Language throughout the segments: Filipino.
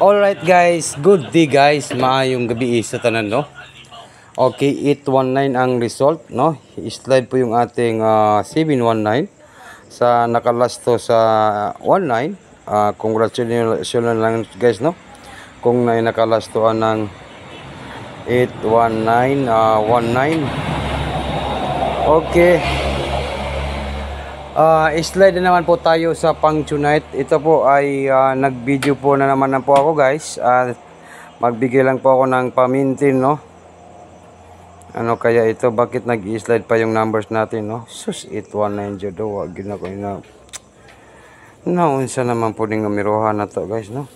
Alright guys, good day guys, maayong gabi sa tanan no. Okay, 819 ang result no. I-slide po yung ating 719 sa nakalasto sa 19. Congratulations lang guys no. Kung nakalastoan ng 819 19. Okay. Slide na naman po tayo sa pang tonight. Ito po ay nag-video po na naman po ako guys. Magbigay lang po ako ng pamintin no. Ano kaya ito? Bakit nag-slide pa yung numbers natin no? Sus 819 judo. Wag na ko na. Naunsa naman po ning numerohan na to guys no.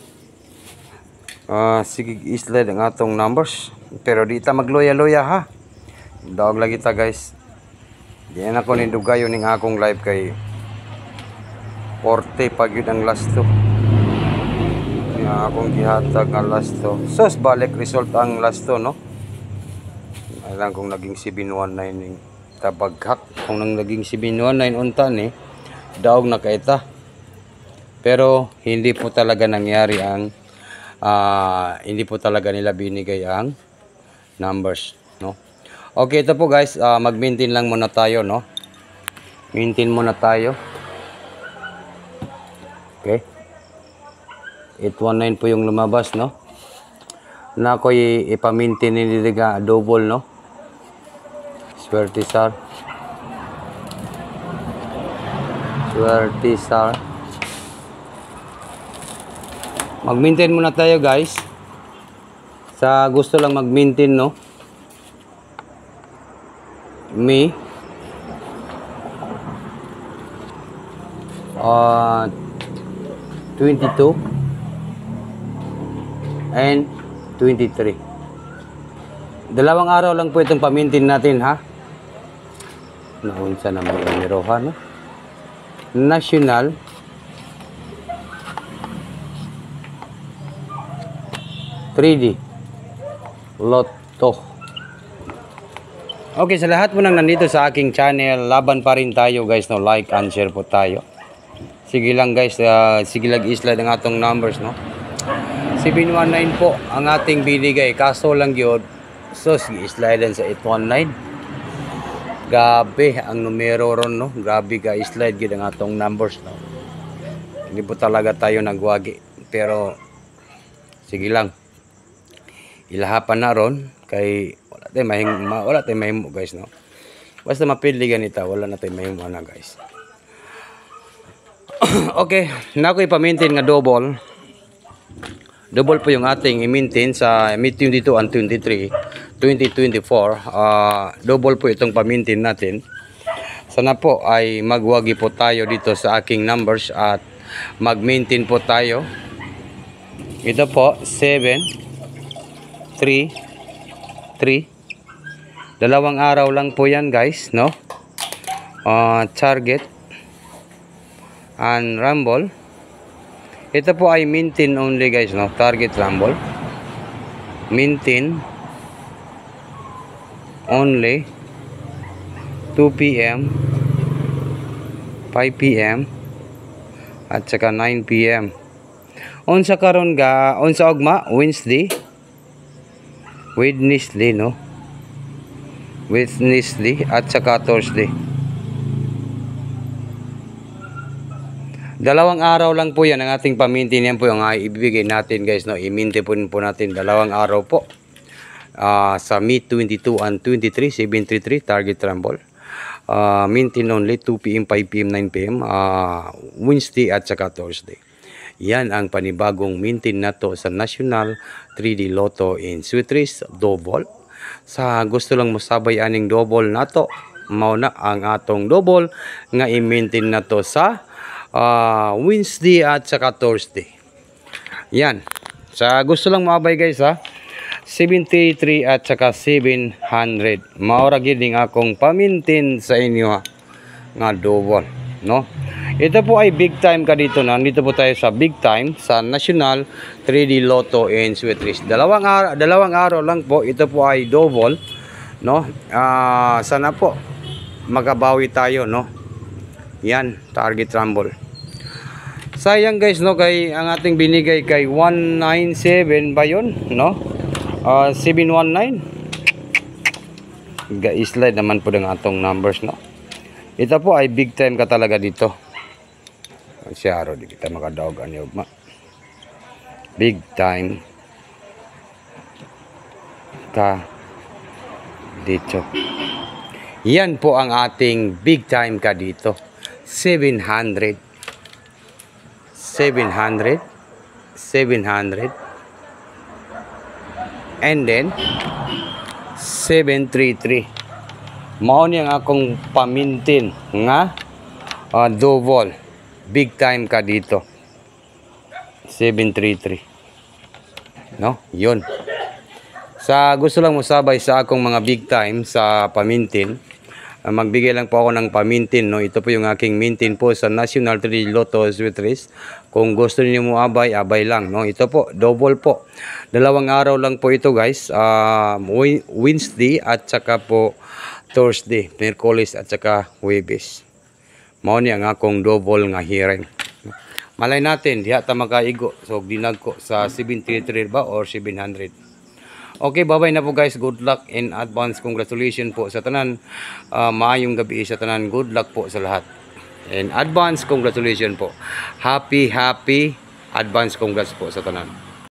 Sige i-slide ang atong numbers. Pero di ta magloya-loya ha. Dawag lagi ta guys. Diyan ako nindugayo ning akong live kay 40 pag yun ang last to. Akong gihatag ang last to. Sos balik result ang last to no. Alam kung naging 719 ning tabaghat. Kung nang naging 719 unta ni daog na kaita. Pero hindi po talaga nangyari ang hindi po talaga nila binigay ang numbers no. Okay, ito po guys, mag-maintain lang muna tayo, no? Maintain muna tayo. Okay. 819 po yung lumabas, no? Na ako ipa-maintain niliga double, no? Swerte sir. Swerte sir. Mag-maintain muna tayo guys. Sa gusto lang mag-maintain, no? May 22 and 23. Dalawang araw lang po itong pamintin natin ha. Naunsa naman yung nirohan no? National (3D) Lotto. Okay, sa lahat po nang nandito sa aking channel, laban pa rin tayo guys, no? Like and share po tayo. Sige lang guys, sige lang i-slide ang atong numbers, no? 719 po ang ating binigay, kaso lang yun, so sige i-slide sa 819. Grabe ang numero ron, no? Grabe ka i-slide yun ang atong numbers, no? Hindi po talaga tayo nagwagi, pero sige lang. Ilahapan na ron, kay wala tayong mahimo guys no. Basta mapili ganita, wala na tayong mahimo na guys. Okay, na ko ipa-maintain nga double. Double po yung ating i-maintain sa mid-22 and 23, 2024. Double po itong pa-maintain natin. Sana po ay magwagi po tayo dito sa aking numbers at mag-maintain po tayo. Ito po 7 3 3. Dalawang araw lang po yan guys no. Target and rumble. Ito po ay maintain only guys no. Target rumble. Maintain only 2 PM 5 PM at saka 9 PM. Unsa karon ga unsa ugma Wednesday no. Wednesday at saka Thursday. Dalawang araw lang po yan ang ating pamintin. Yan po yung ibibigay natin guys no. I-maintain po natin dalawang araw po sa mid-22 and 23 733 target rumble. Maintain only 2 PM 5 PM 9 PM Wednesday at saka Thursday. Yan ang panibagong maintain na to sa National 3D Lotto in Swiss double. Sa gusto lang mo sabay aning double na to, mao na ang atong double nga i-maintain na to sa Wednesday at saka Thursday. Yan. Sa gusto lang moabay guys ha, 73 at saka 700. Maura gid ning akong pamintin sa inyo ha, nga double, no? Ito po ay big time ka dito na. Nandito po tayo sa big time sa National 3D Lotto in Swiss. Dalawang araw lang po. Ito po ay double, no? Sana po makabawi tayo, no? Yan, target rumble. Sayang guys no, kay ang ating binigay kay 197 ba yun, no? 719. Ga-slide naman po ng atong numbers, no? Ito po ay big time ka talaga dito. Siyaro di kita makadaog ani ugma. Big time ka dito. Yan po ang ating big time ka dito. 700 and then 733. Mao ni ang akong pamintin nga double big time ka dito. 733, no? Yun. Sa gusto lang mo sabay sa akong mga big time sa pamintin, magbigay lang po ako ng pamintin, no? Ito po yung aking mintin po sa National 3 Lotto Sweet Race. Kung gusto niyo mo abay lang, no? Ito po, double po. 2 araw lang po ito, guys. Wednesday at saka po Thursday, Miyerkules at saka Huwebes. Mao ni ang akong double nga hearing. Malay natin, diha ta makaigo. So dinag ko sa 733 ba or 700. Okay, bye-bye na po guys. Good luck in advance. Congratulations po sa tanan. Maayong gabi sa tanan. Good luck po sa lahat. In advance, congratulations po. Happy advance congrats po sa tanan.